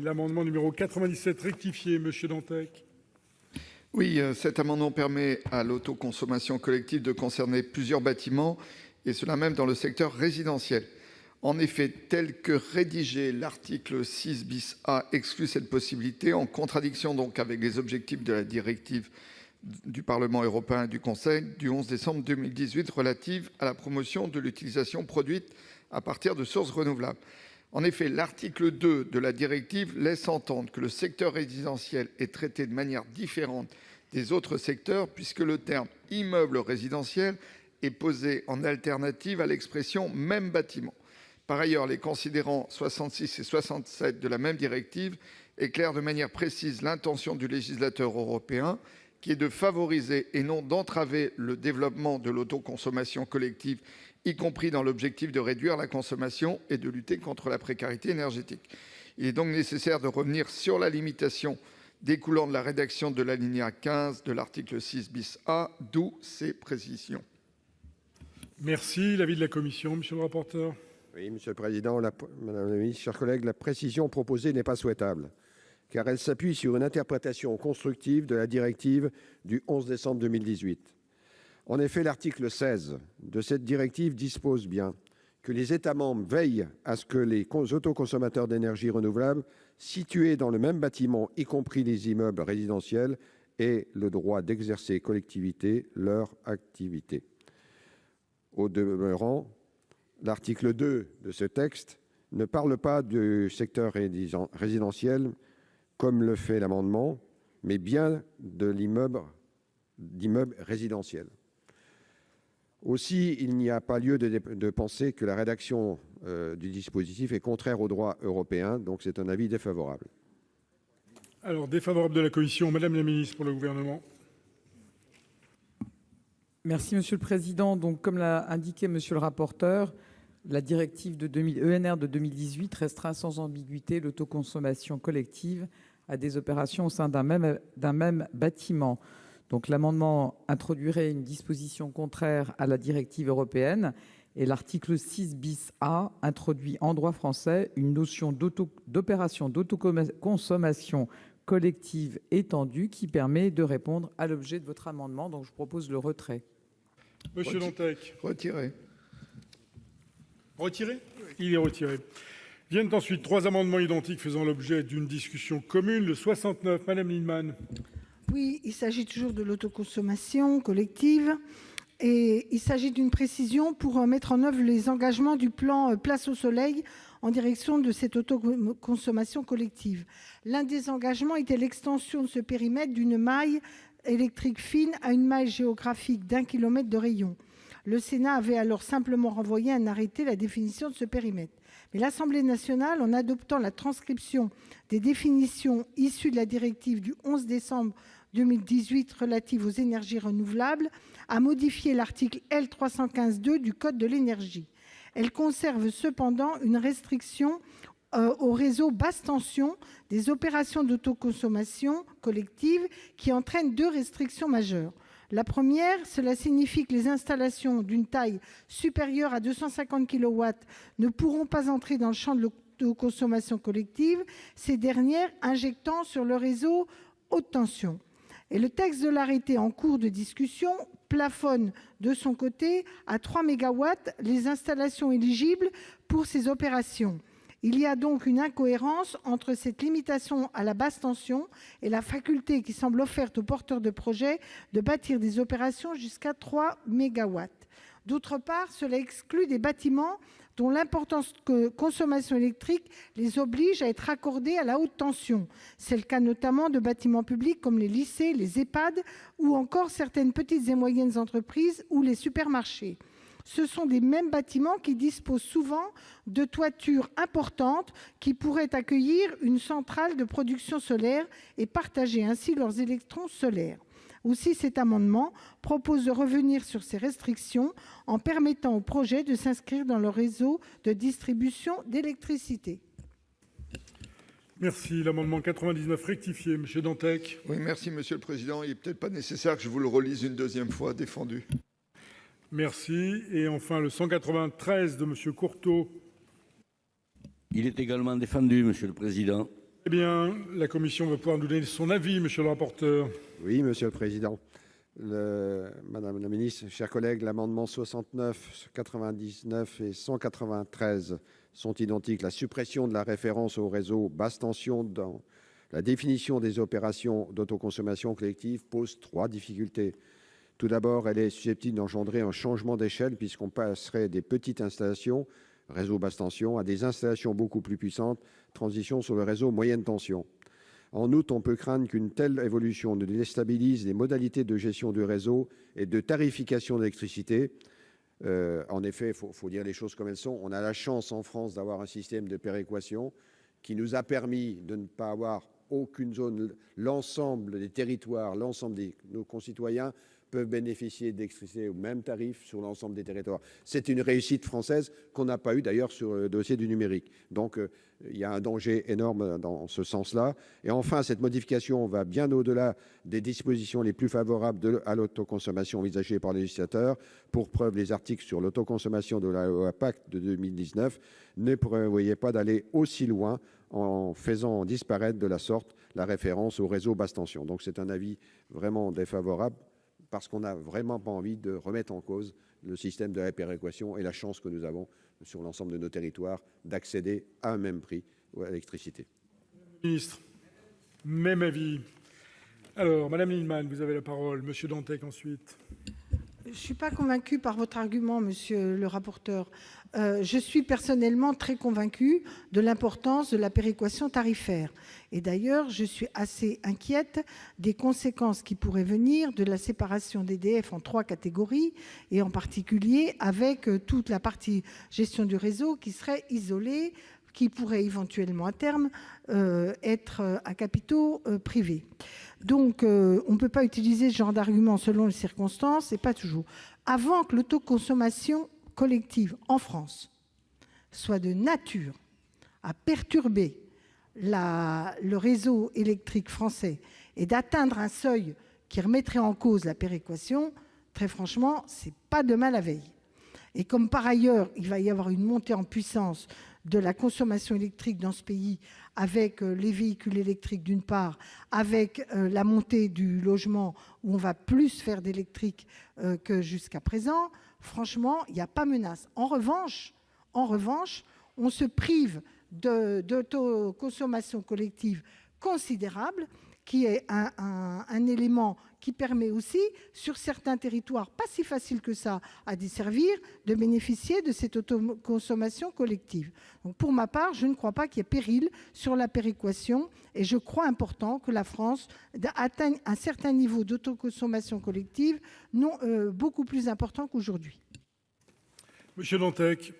L'amendement numéro 97 rectifié, Monsieur Dantec. Oui, cet amendement permet à l'autoconsommation collective de concerner plusieurs bâtiments, et cela même dans le secteur résidentiel. En effet, tel que rédigé, l'article 6 bis A exclut cette possibilité, en contradiction donc avec les objectifs de la directive du Parlement européen et du Conseil du 11 décembre 2018 relative à la promotion de l'utilisation produite à partir de sources renouvelables. En effet, l'article 2 de la directive laisse entendre que le secteur résidentiel est traité de manière différente des autres secteurs, puisque le terme « immeuble résidentiel » est posé en alternative à l'expression « même bâtiment ». Par ailleurs, les considérants 66 et 67 de la même directive éclairent de manière précise l'intention du législateur européen, qui est de favoriser et non d'entraver le développement de l'autoconsommation collective, y compris dans l'objectif de réduire la consommation et de lutter contre la précarité énergétique. Il est donc nécessaire de revenir sur la limitation découlant de la rédaction de l'alinéa 15 de l'article 6 bis A, d'où ces précisions. Merci. L'avis de la commission, monsieur le rapporteur. Oui, Monsieur le Président, Madame la Ministre, chers collègues, la précision proposée n'est pas souhaitable, car elle s'appuie sur une interprétation constructive de la directive du 11 décembre 2018. En effet, l'article 16 de cette directive dispose bien que les États membres veillent à ce que les autoconsommateurs d'énergie renouvelable situés dans le même bâtiment, y compris les immeubles résidentiels, aient le droit d'exercer collectivement leur activité. Au demeurant, l'article 2 de ce texte ne parle pas du secteur résidentiel, comme le fait l'amendement, mais bien de l'immeuble résidentiel. Aussi, il n'y a pas lieu de penser que la rédaction du dispositif est contraire au droit européen, donc c'est un avis défavorable. Alors, défavorable de la commission. Madame la ministre, pour le Gouvernement. Merci, Monsieur le Président. Donc, comme l'a indiqué Monsieur le rapporteur, la directive ENR de 2018 restreint sans ambiguïté l'autoconsommation collective à des opérations au sein d'un même bâtiment. Donc, l'amendement introduirait une disposition contraire à la directive européenne, et l'article 6 bis A introduit en droit français une notion d'opération d'autoconsommation collective étendue qui permet de répondre à l'objet de votre amendement. Donc, je propose le retrait. Monsieur Dantec. Retiré. Retiré ? Il est retiré. Viennent ensuite 3 amendements identiques faisant l'objet d'une discussion commune. Le 69, Madame Lienemann. Oui, il s'agit toujours de l'autoconsommation collective et il s'agit d'une précision pour mettre en œuvre les engagements du plan Place au Soleil en direction de cette autoconsommation collective. L'un des engagements était l'extension de ce périmètre d'une maille électrique fine à une maille géographique d'1 kilomètre de rayon. Le Sénat avait alors simplement renvoyé un arrêté la définition de ce périmètre. Mais l'Assemblée nationale, en adoptant la transcription des définitions issues de la directive du 11 décembre 2018 relative aux énergies renouvelables, a modifié l'article L. 315-2 du Code de l'énergie. Elle conserve cependant une restriction au réseau basse tension des opérations d'autoconsommation collective qui entraîne 2 restrictions majeures. La première, cela signifie que les installations d'une taille supérieure à 250 kW ne pourront pas entrer dans le champ de l'autoconsommation collective, ces dernières injectant sur le réseau haute tension. Et le texte de l'arrêté en cours de discussion plafonne de son côté à 3 MW les installations éligibles pour ces opérations. Il y a donc une incohérence entre cette limitation à la basse tension et la faculté qui semble offerte aux porteurs de projets de bâtir des opérations jusqu'à 3 MW. D'autre part, cela exclut des bâtiments dont l'importante consommation électrique les oblige à être raccordés à la haute tension. C'est le cas notamment de bâtiments publics comme les lycées, les EHPAD ou encore certaines petites et moyennes entreprises ou les supermarchés. Ce sont des mêmes bâtiments qui disposent souvent de toitures importantes qui pourraient accueillir une centrale de production solaire et partager ainsi leurs électrons solaires. Aussi, cet amendement propose de revenir sur ces restrictions en permettant aux projets de s'inscrire dans le réseau de distribution d'électricité. Merci. L'amendement 99 rectifié, Monsieur Dantec. Oui, merci Monsieur le Président. Il n'est peut-être pas nécessaire que je vous le relise une deuxième fois, défendu. Merci. Et enfin, le 193 de Monsieur Courteau. Il est également défendu, Monsieur le Président. Eh bien, la commission va pouvoir nous donner son avis, monsieur le rapporteur. Oui, Monsieur le Président. Madame la ministre, chers collègues, l'amendement 69, 99 et 193 sont identiques. La suppression de la référence au réseau basse tension dans la définition des opérations d'autoconsommation collective pose 3 difficultés. Tout d'abord, elle est susceptible d'engendrer un changement d'échelle puisqu'on passerait des petites installations, réseau basse tension, à des installations beaucoup plus puissantes, transition sur le réseau moyenne tension. En outre, on peut craindre qu'une telle évolution ne déstabilise les modalités de gestion du réseau et de tarification d'électricité. En effet, il faut dire les choses comme elles sont. On a la chance en France d'avoir un système de péréquation qui nous a permis de ne pas avoir aucune zone. L'ensemble des territoires, l'ensemble de nos concitoyens peuvent bénéficier d'électricité au même tarif sur l'ensemble des territoires. C'est une réussite française qu'on n'a pas eue d'ailleurs sur le dossier du numérique. Donc, il y a un danger énorme dans ce sens-là. Et enfin, cette modification va bien au-delà des dispositions les plus favorables à l'autoconsommation envisagées par le législateur. Pour preuve, les articles sur l'autoconsommation de la loi Pacte de 2019 ne prévoyaient pas d'aller aussi loin en faisant disparaître de la sorte la référence au réseau basse tension. Donc, c'est un avis vraiment défavorable parce qu'on n'a vraiment pas envie de remettre en cause le système de la péréquation et la chance que nous avons sur l'ensemble de nos territoires d'accéder à un même prix à l'électricité. Ministre, même avis. Alors, Madame Lienemann, vous avez la parole. Monsieur Dantec ensuite. Je ne suis pas convaincue par votre argument, monsieur le rapporteur. Je suis personnellement très convaincue de l'importance de la péréquation tarifaire. Et d'ailleurs, je suis assez inquiète des conséquences qui pourraient venir de la séparation d'EDF en 3 catégories, et en particulier avec toute la partie gestion du réseau qui serait isolée, qui pourrait éventuellement à terme être à capitaux privés. Donc, on ne peut pas utiliser ce genre d'argument selon les circonstances, et pas toujours. Avant que l'autoconsommation collective en France soit de nature à perturber le réseau électrique français et d'atteindre un seuil qui remettrait en cause la péréquation, très franchement, ce n'est pas demain la veille. Et comme par ailleurs, il va y avoir une montée en puissance de la consommation électrique dans ce pays, avec les véhicules électriques d'une part, avec la montée du logement où on va plus faire d'électrique que jusqu'à présent, franchement, il n'y a pas menace. En revanche, on se prive d'autoconsommation collective considérable, qui est un élément qui permet aussi, sur certains territoires, pas si facile que ça à desservir, de bénéficier de cette autoconsommation collective. Donc, pour ma part, je ne crois pas qu'il y ait péril sur la péréquation, et je crois important que la France atteigne un certain niveau d'autoconsommation collective, beaucoup plus important qu'aujourd'hui. Monsieur Dantec.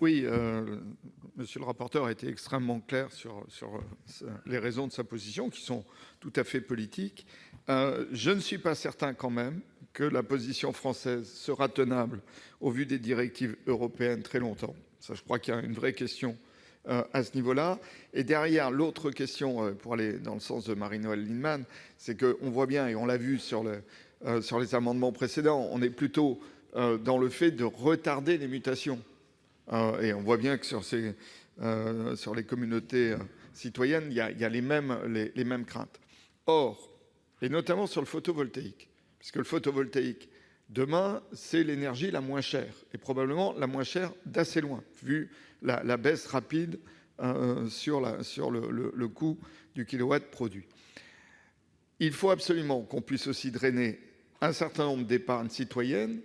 Oui, monsieur le rapporteur a été extrêmement clair sur les raisons de sa position, qui sont tout à fait politiques. Je ne suis pas certain quand même que la position française sera tenable au vu des directives européennes très longtemps. Ça, je crois qu'il y a une vraie question à ce niveau-là. Et derrière, l'autre question, pour aller dans le sens de Marie-Noëlle Lienemann, c'est qu'on voit bien, et on l'a vu sur les amendements précédents, on est plutôt dans le fait de retarder les mutations. Et on voit bien que sur les communautés citoyennes, il y a les mêmes craintes. Or, et notamment sur le photovoltaïque, puisque le photovoltaïque, demain, c'est l'énergie la moins chère, et probablement la moins chère d'assez loin, vu la baisse rapide sur le coût du kilowatt produit. Il faut absolument qu'on puisse aussi drainer un certain nombre d'épargnes citoyennes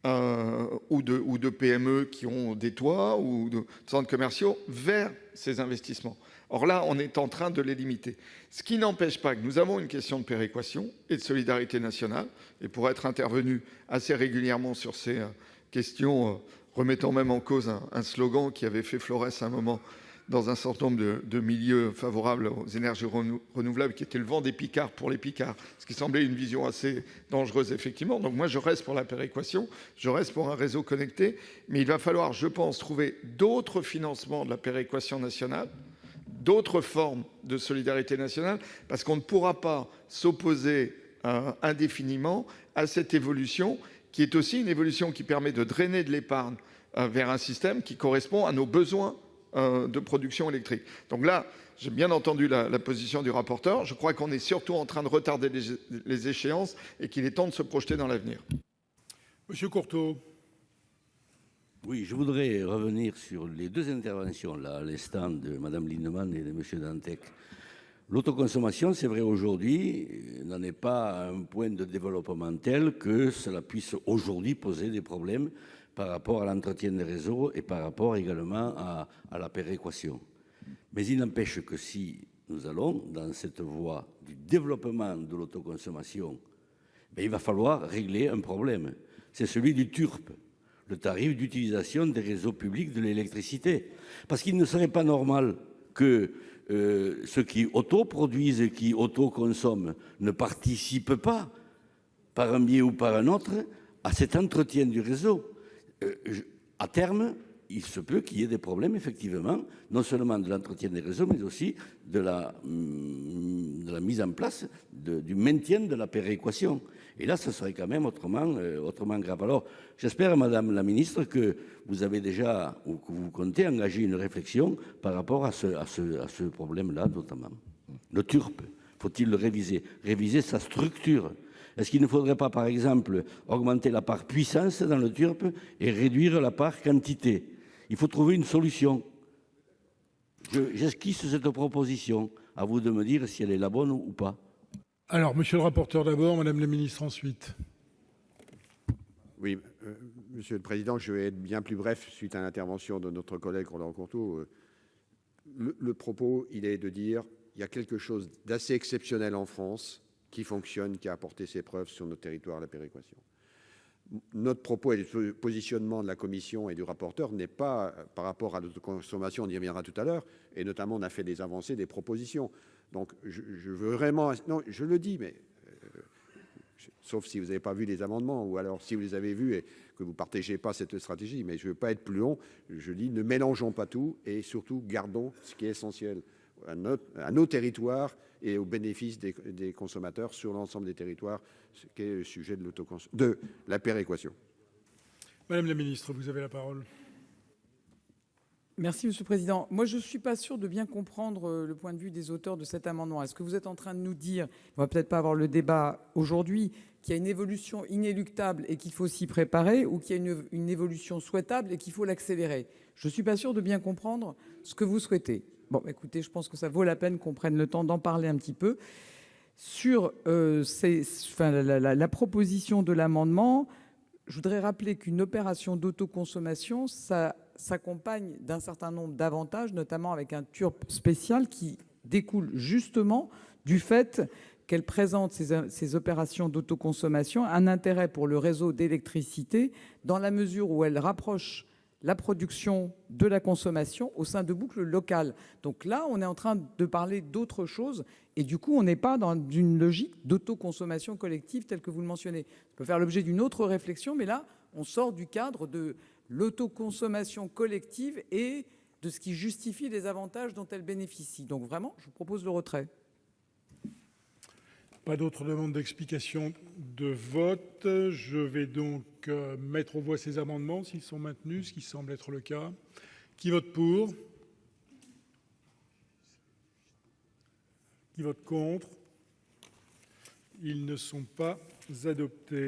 ou de PME qui ont des toits ou de centres commerciaux vers ces investissements. Or là, on est en train de les limiter. Ce qui n'empêche pas que nous avons une question de péréquation et de solidarité nationale, et pour être intervenu assez régulièrement sur ces questions, remettant même en cause un slogan qui avait fait florès à un moment dans un certain nombre de milieux favorables aux énergies renouvelables, qui était le vent des Picards pour les Picards, ce qui semblait une vision assez dangereuse, effectivement. Donc moi, je reste pour la péréquation, je reste pour un réseau connecté, mais il va falloir, je pense, trouver d'autres financements de la péréquation nationale, d'autres formes de solidarité nationale, parce qu'on ne pourra pas s'opposer indéfiniment à cette évolution, qui est aussi une évolution qui permet de drainer de l'épargne vers un système qui correspond à nos besoins de production électrique. Donc là, j'ai bien entendu la position du rapporteur. Je crois qu'on est surtout en train de retarder les échéances et qu'il est temps de se projeter dans l'avenir. Monsieur Courteau. Oui, je voudrais revenir sur les deux interventions, là, à l'instant de Mme Lindemann et de M. Dantec. L'autoconsommation, c'est vrai aujourd'hui, n'en est pas à un point de développement tel que cela puisse aujourd'hui poser des problèmes par rapport à l'entretien des réseaux et par rapport également à la péréquation. Mais il n'empêche que si nous allons dans cette voie du développement de l'autoconsommation, il va falloir régler un problème. C'est celui du TURP, le tarif d'utilisation des réseaux publics de l'électricité. Parce qu'il ne serait pas normal que ceux qui autoproduisent et qui autoconsomment ne participent pas, par un biais ou par un autre, à cet entretien du réseau. À terme, il se peut qu'il y ait des problèmes, effectivement, non seulement de l'entretien des réseaux, mais aussi de la mise en place, du maintien de la péréquation. Et là, ce serait quand même autrement grave. Alors, j'espère, Madame la Ministre, que vous avez déjà, ou que vous comptez engager une réflexion par rapport à ce problème-là, notamment. Le TURP, faut-il le réviser sa structure? Est-ce qu'il ne faudrait pas, par exemple, augmenter la part puissance dans le TURP et réduire la part quantité? Il faut trouver une solution. J'esquisse cette proposition. À vous de me dire si elle est la bonne ou pas. Alors, monsieur le rapporteur d'abord, madame la ministre ensuite. Oui, Monsieur le Président, je vais être bien plus bref suite à l'intervention de notre collègue Roland Courteau. Le propos, il est de dire il y a quelque chose d'assez exceptionnel en France qui fonctionne, qui a apporté ses preuves sur notre territoire, la péréquation. Notre propos et le positionnement de la Commission et du rapporteur n'est pas par rapport à l'autoconsommation, on y reviendra tout à l'heure, et notamment on a fait des avancées, des propositions. Donc je veux vraiment... Non, je le dis, mais... sauf si vous n'avez pas vu les amendements, ou alors si vous les avez vus et que vous ne partagez pas cette stratégie, mais je ne veux pas être plus long, je dis ne mélangeons pas tout, et surtout gardons ce qui est essentiel à nos territoires et au bénéfice des consommateurs sur l'ensemble des territoires, ce qui est le sujet de la péréquation. Madame la ministre, vous avez la parole. Merci, Monsieur le Président. Moi, je ne suis pas sûr de bien comprendre le point de vue des auteurs de cet amendement. Est-ce que vous êtes en train de nous dire, on ne va peut-être pas avoir le débat aujourd'hui, qu'il y a une évolution inéluctable et qu'il faut s'y préparer, ou qu'il y a une évolution souhaitable et qu'il faut l'accélérer? Je ne suis pas sûr de bien comprendre ce que vous souhaitez. Bon, écoutez, je pense que ça vaut la peine qu'on prenne le temps d'en parler un petit peu. Sur la proposition de l'amendement, je voudrais rappeler qu'une opération d'autoconsommation, ça s'accompagne d'un certain nombre d'avantages, notamment avec un TURP spécial qui découle justement du fait qu'elle présente ces opérations d'autoconsommation un intérêt pour le réseau d'électricité dans la mesure où elle rapproche la production de la consommation au sein de boucles locales. Donc là, on est en train de parler d'autre chose et du coup, on n'est pas dans une logique d'autoconsommation collective telle que vous le mentionnez. Ça peut faire l'objet d'une autre réflexion, mais là, on sort du cadre de l'autoconsommation collective et de ce qui justifie les avantages dont elle bénéficie. Donc vraiment, je vous propose le retrait. Pas d'autres demandes d'explication de vote. Je vais donc mettre aux voix ces amendements, s'ils sont maintenus, ce qui semble être le cas. Qui vote pour? Qui vote contre? Ils ne sont pas adoptés.